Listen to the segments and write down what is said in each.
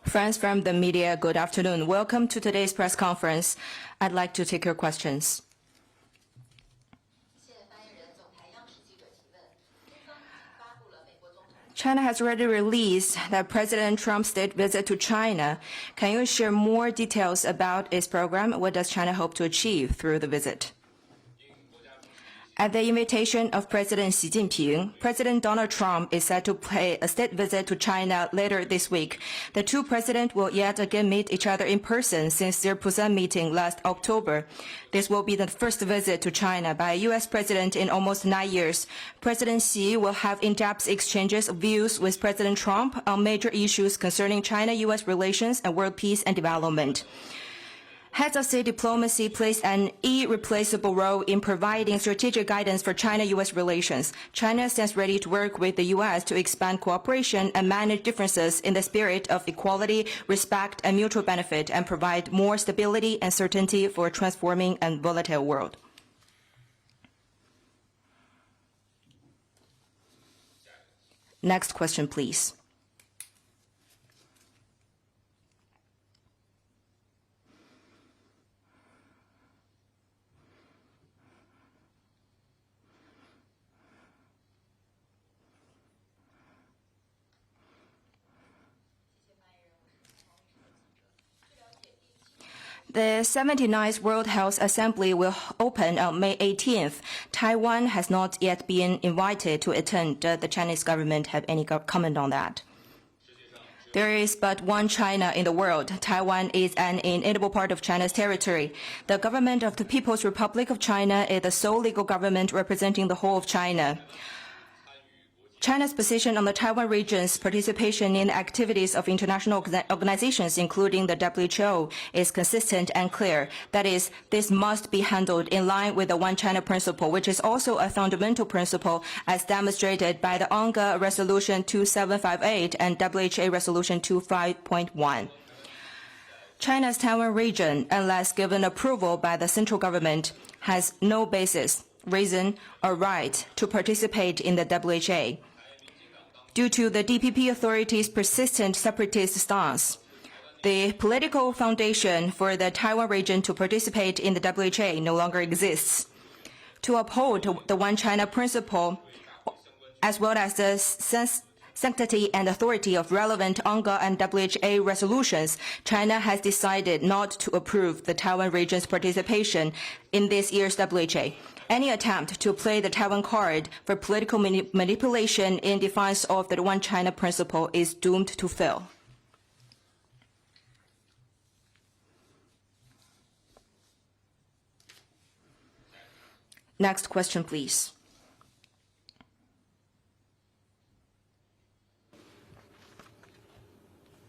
Friends from the media, good afternoon. Welcome to today's press conference. I'd like to take your questions. China has already released that President Trump's state visit to China. Can you share more details about its program? What does China hope to achieve through the visit? At the invitation of President Xi Jinping, President Donald Trump is set to pay a state visit to China later this week. The two presidents will yet again meet each other in person since their Busan meeting last October. This will be the first visit to China by a U.S. president in almost 9 years. President Xi will have in-depth exchanges of views with President Trump on major issues concerning China-U.S. relations and world peace and development. Heads of state diplomacy plays an irreplaceable role in providing strategic guidance for China-U.S. relations. China stands ready to work with the U.S. to expand cooperation and manage differences in the spirit of equality, respect, and mutual benefit, and provide more stability and certainty for a transforming and volatile world. Next question, please. The 79th World Health Assembly will open on May 18th. Taiwan has not yet been invited to attend. Does the Chinese government have any comment on that? There is but one China in the world. Taiwan is an inedible part of China's territory. The government of the People's Republic of China is the sole legal government representing the whole of China. China's position on the Taiwan region's participation in activities of international organizations, including the WHO, is consistent and clear. That is, this must be handled in line with the One China principle, which is also a fundamental principle as demonstrated by the UNGA Resolution 2758 and WHO Resolution 25.1. China's Taiwan region, unless given approval by the central government, has no basis, reason, or right to participate in the WHO. Due to the DPP authorities' persistent separatist stance, the political foundation for the Taiwan region to participate in the WHO no longer exists. To uphold the One China principle, as well as the sanctity and authority of relevant UNGA and WHO resolutions, China has decided not to approve the Taiwan region's participation in this year's WHO. Any attempt to play the Taiwan card for political manipulation in defiance of the One China principle is doomed to fail. Next question, please.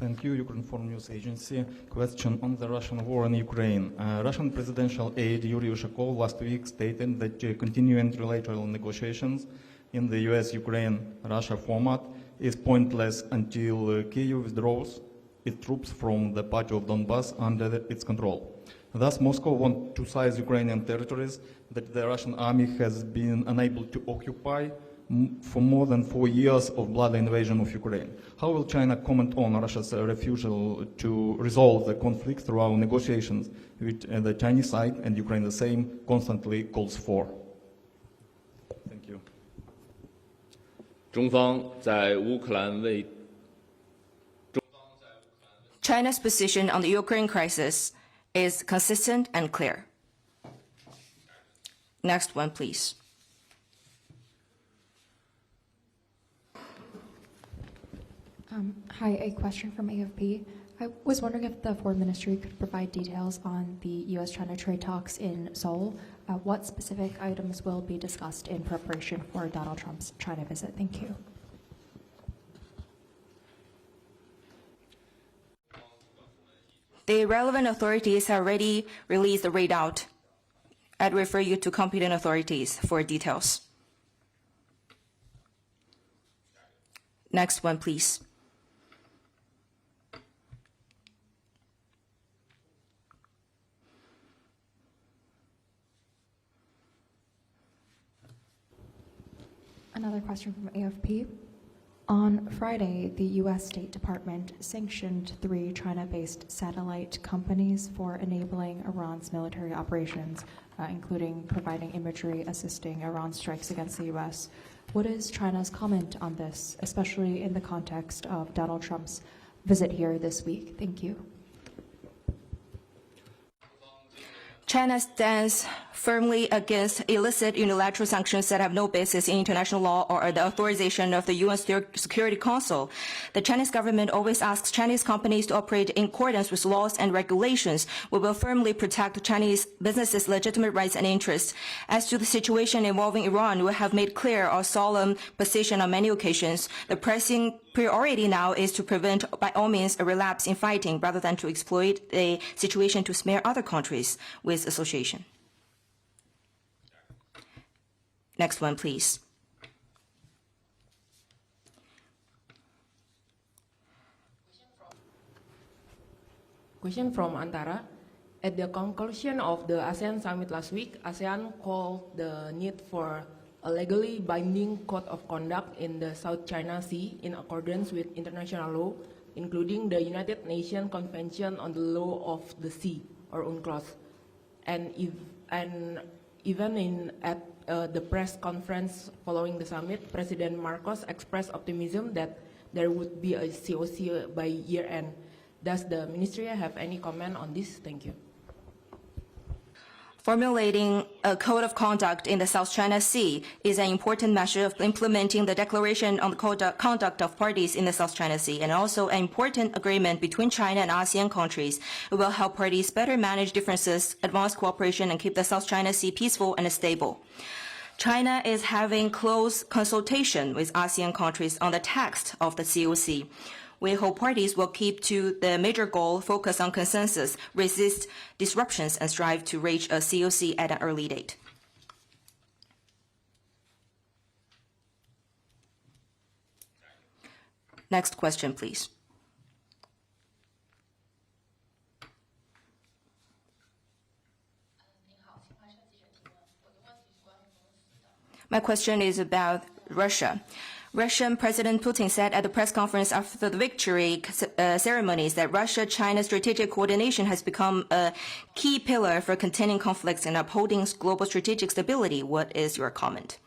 Thank you, Ukraine Foreign News Agency. Question on the Russian war in Ukraine. Russian presidential aide Yuri Ushakov last week stated that continuing trilateral negotiations in the US-Ukraine-Russia format is pointless until Kyiv withdraws its troops from the part of Donbass under its control. Thus, Moscow wants to seize Ukrainian territories that the Russian army has been unable to occupy for more than 4 years of bloody invasion of Ukraine. How will China comment on Russia's refusal to resolve the conflict through our negotiations, which the Chinese side and Ukraine the same constantly calls for? Thank you. 中方在乌克兰为 China's position on the Ukraine crisis is consistent and clear. Next one, please. Hi, a question from AFP. I was wondering if the Foreign Ministry could provide details on the U.S.-China trade talks in Seoul. What specific items will be discussed in preparation for Donald Trump's China visit? Thank you. The relevant authorities have already released the readout. I'd refer you to competent authorities for details. Next one, please. Another question from AFP. On Friday, the U.S. State Department sanctioned 3 China-based satellite companies for enabling Iran's military operations, including providing imagery assisting Iran's strikes against the U.S. What is China's comment on this, especially in the context of Donald Trump's visit here this week? Thank you. China stands firmly against illicit unilateral sanctions that have no basis in international law or the authorization of the UN Security Council. The Chinese government always asks Chinese companies to operate in accordance with laws and regulations. We will firmly protect Chinese businesses' legitimate rights and interests. As to the situation involving Iran, we have made clear our solemn position on many occasions. The pressing priority now is to prevent, by all means, a relapse in fighting rather than to exploit the situation to smear other countries with association. Next one, please. Question from Antara. At the conclusion of the ASEAN summit last week, ASEAN called the need for a legally binding code of conduct in the South China Sea in accordance with international law, including the United Nations Convention on the Law of the Sea, or UNCLOS. And even at the press conference following the summit, President Marcos expressed optimism that there would be a COC by year-end. Does the ministry have any comment on this? Thank you. Formulating a code of conduct in the South China Sea is an important measure of implementing the Declaration on the Conduct of Parties in the South China Sea, and also an important agreement between China and ASEAN countries. It will help parties better manage differences, advance cooperation, and keep the South China Sea peaceful and stable. China is having close consultation with ASEAN countries on the text of the COC. We hope parties will keep to the major goal, focus on consensus, resist disruptions, and strive to reach a COC at an early date. Next question, please. My question is about Russia. Russian President Putin said at the press conference after the victory ceremonies that Russia-China strategic coordination has become a key pillar for containing conflicts and upholding global strategic stability. What is your comment?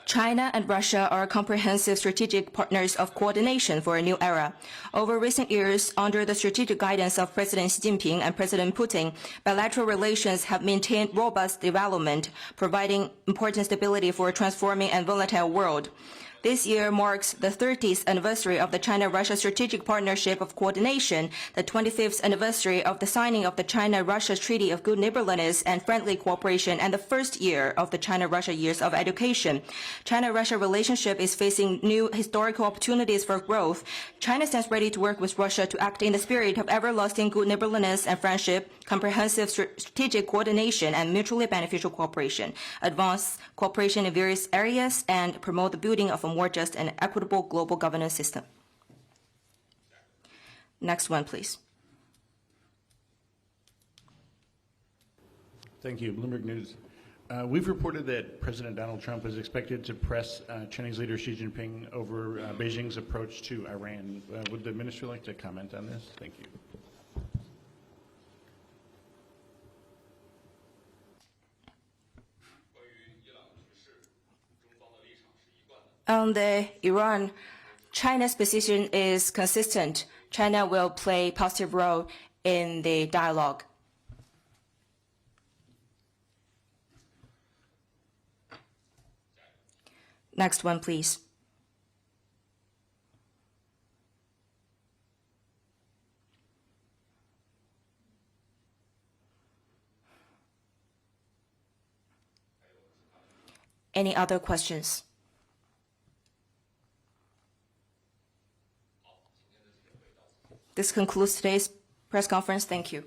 China and Russia are comprehensive strategic partners of coordination for a new era. Over recent years, under the strategic guidance of President Xi Jinping and President Putin, bilateral relations have maintained robust development, providing important stability for a transforming and volatile world. This year marks the 30th anniversary of the China-Russia Strategic Partnership of Coordination, the 25th anniversary of the signing of the China-Russia Treaty of Good Neighborliness and Friendly Cooperation, and the first year of the China-Russia Years of Education. China-Russia relationship is facing new historical opportunities for growth. China stands ready to work with Russia to act in the spirit of everlasting good neighborliness and friendship, comprehensive strategic coordination, and mutually beneficial cooperation, advance cooperation in various areas, and promote the building of a more just and equitable global governance system. Next one, please. Thank you. Bloomberg News. We've reported that President Donald Trump is expected to press Chinese leader Xi Jinping over Beijing's approach to Iran. Would the minister like to comment on this? Thank you. On the Iran, China's position is consistent. China will play a positive role in the dialogue. Next one, please. Any other questions? This concludes today's press conference. Thank you.